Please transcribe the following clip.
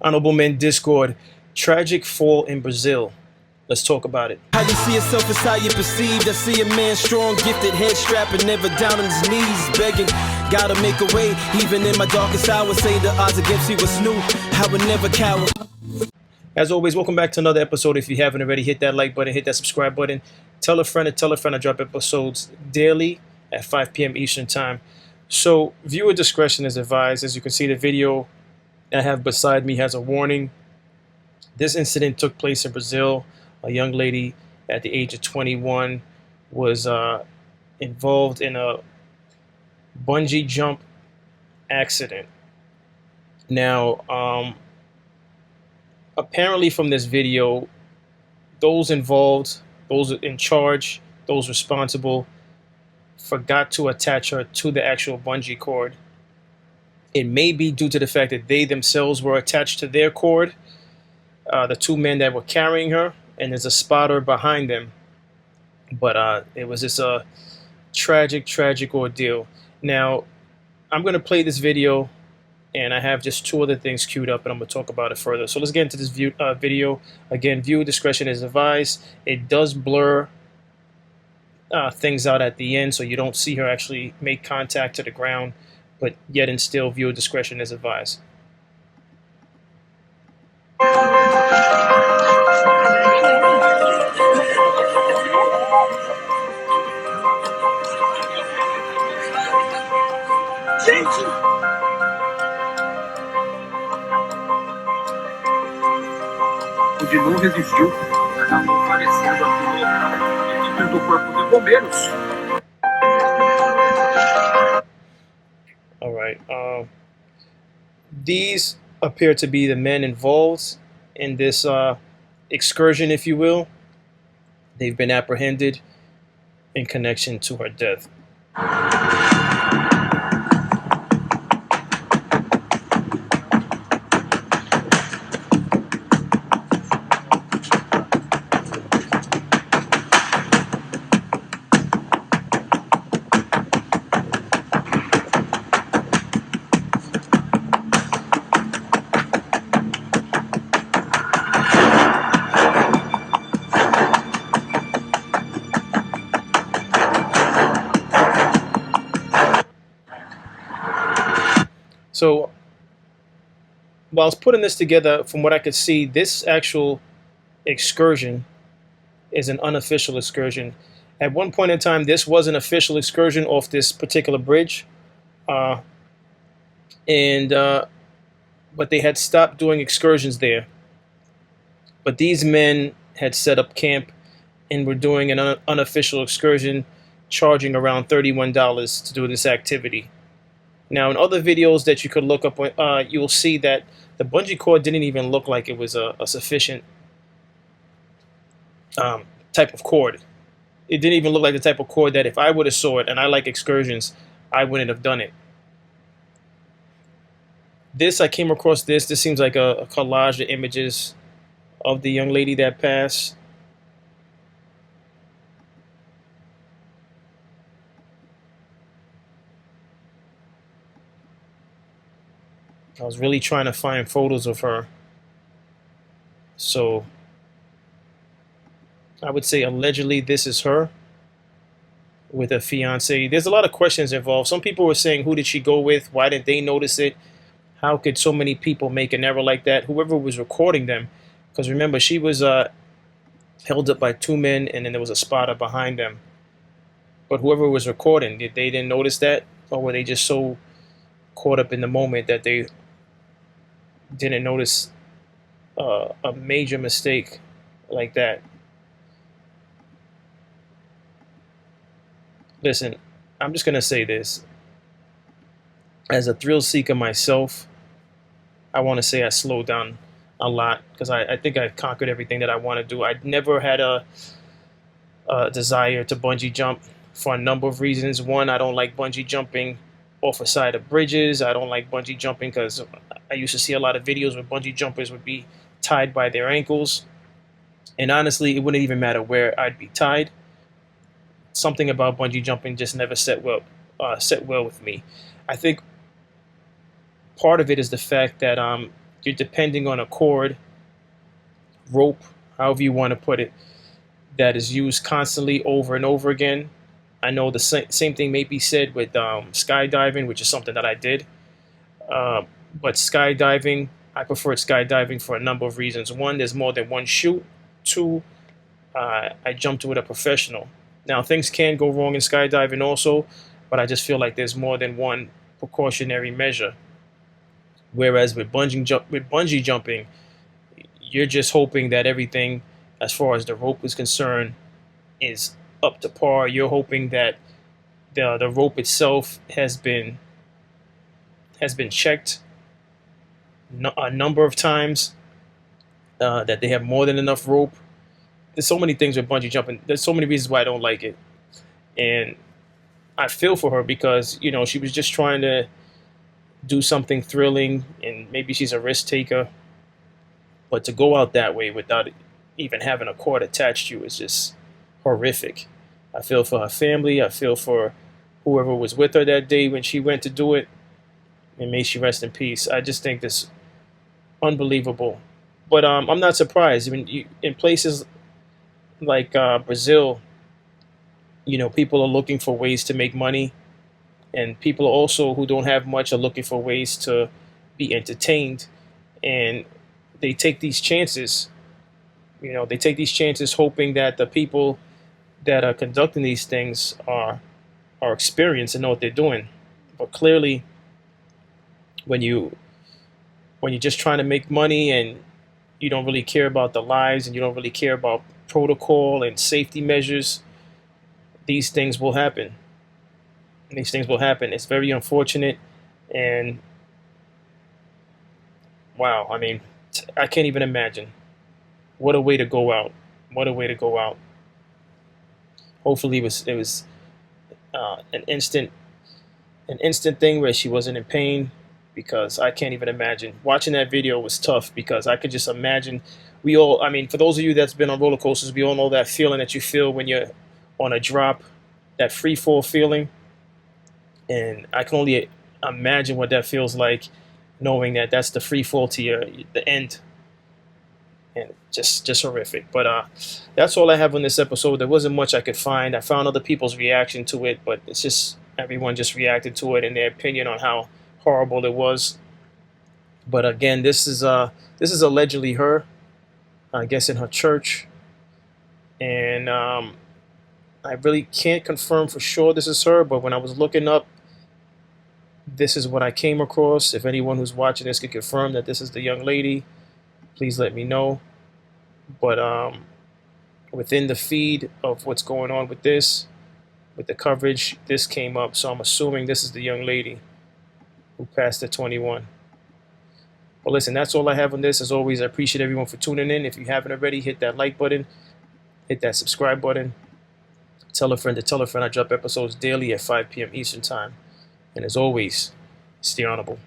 Honorable Men Discord, tragic fall in Brazil. Let's talk about it. How you see yourself is how you perceived. I see a man strong, gifted, head strapping, never down on his knees, begging. Gotta make a way, even in my darkest hour. Say the odds against me was new. I would never cower. As always, welcome back to another episode. If you haven't already, hit that like button, hit that subscribe button. Tell a friend to tell a friend. I drop episodes daily at 5 p.m. Eastern Time. So viewer discretion is advised. As you can see, the video I have beside me has a warning. This incident took place in Brazil. A young lady at the age of 21 was involved in a bungee jump accident. Now, apparently from this video, those involved, those in charge, those responsible, forgot to attach her to the actual bungee cord. It may be due to the fact that they themselves were attached to their cord, the two men that were carrying her, and there's a spotter behind them. But it was just a tragic ordeal. Now, I'm going to play this video, and I have just two other things queued up, and I'm going to talk about it further. So let's get into this video. Again, viewer discretion is advised. It does blur things out at the end, so you don't see her actually make contact to the ground, but yet and still, viewer discretion is advised. Gente, o de não resistiu, acabou falecendo aqui no local, equipe do corpo de bombeiros. All right. These appear to be the men involved in this excursion, if you will. They've been apprehended in connection to her death. So while I was putting this together, from what I could see, this actual excursion is an unofficial excursion. At one point in time, this was an official excursion off this particular bridge. But they had stopped doing excursions there. But these men had set up camp and were doing an unofficial excursion, charging around $31 to do this activity. Now, in other videos that you could look up, you will see that the bungee cord didn't even look like it was a sufficient type of cord. It didn't even look like the type of cord that if I would have saw it, and I like excursions, I wouldn't have done it. I came across this. This seems like a collage of images of the young lady that passed. I was really trying to find photos of her. So I would say allegedly this is her with a fiance. There's a lot of questions involved. Some people were saying, who did she go with? Why didn't they notice it? How could so many people make an error like that? Whoever was recording them, because remember, she was held up by two men, and then there was a spotter behind them. But whoever was recording, they didn't notice that? Or were they just so caught up in the moment that they didn't notice a major mistake like that? Listen, I'm just going to say this. As a thrill seeker myself, I want to say I slowed down a lot because I think I've conquered everything that I want to do. I never had a desire to bungee jump for a number of reasons. One, I don't like bungee jumping off the side of bridges. I don't like bungee jumping because I used to see a lot of videos where bungee jumpers would be tied by their ankles. And honestly, it wouldn't even matter where I'd be tied. Something about bungee jumping just never set well with me. I think part of it is the fact that you're depending on a cord, rope, however you want to put it, that is used constantly over and over again. I know the same thing may be said with skydiving, which is something that I did. Uh, but skydiving, I prefer skydiving for a number of reasons. One, there's more than one chute. Two, I jumped with a professional. Now, things can go wrong in skydiving also, but I just feel like there's more than one precautionary measure. Whereas with bungee jumping, you're just hoping that everything, as far as the rope is concerned, is up to par. You're hoping that the rope itself has been checked a number of times, that they have more than enough rope. There's so many things with bungee jumping. There's so many reasons why I don't like it, and I feel for her because she was just trying to do something thrilling, and maybe she's a risk taker. But to go out that way without even having a cord attached to you is just horrific. I feel for her family. I feel for whoever was with her that day when she went to do it, and may she rest in peace. I just think this unbelievable. But I'm not surprised. I mean, in places like Brazil, people are looking for ways to make money, and people also who don't have much are looking for ways to be entertained, and they take these chances. They take these chances hoping that the people that are conducting these things are experienced and know what they're doing. But clearly, when you're just trying to make money and you don't really care about the lives and you don't really care about protocol and safety measures, these things will happen. These things will happen. It's very unfortunate, and wow, I mean, I can't even imagine. What a way to go out. What a way to go out. Hopefully it was an instant thing where she wasn't in pain, because I can't even imagine. Watching that video was tough because I could just imagine. I mean, for those of you that's been on roller coasters, we all know that feeling that you feel when you're on a drop, that free fall feeling. And I can only imagine what that feels like, knowing that that's the free fall to the end. And just horrific. But that's all I have on this episode. There wasn't much I could find. I found other people's reaction to it, but it's just everyone just reacted to it and their opinion on how horrible it was. But again, this is allegedly her, I guess, in her church, and I really can't confirm for sure this is her. But when I was looking up, this is what I came across. If anyone who's watching this could confirm that this is the young lady, please let me know. But within the feed of what's going on with this, with the coverage, this came up. So I'm assuming this is the young lady who passed at 21. Well, listen, that's all I have on this. As always, I appreciate everyone for tuning in. If you haven't already, hit that like button, hit that subscribe button. Tell a friend to tell a friend. I drop episodes daily at 5 p.m. Eastern Time. And as always, stay honorable.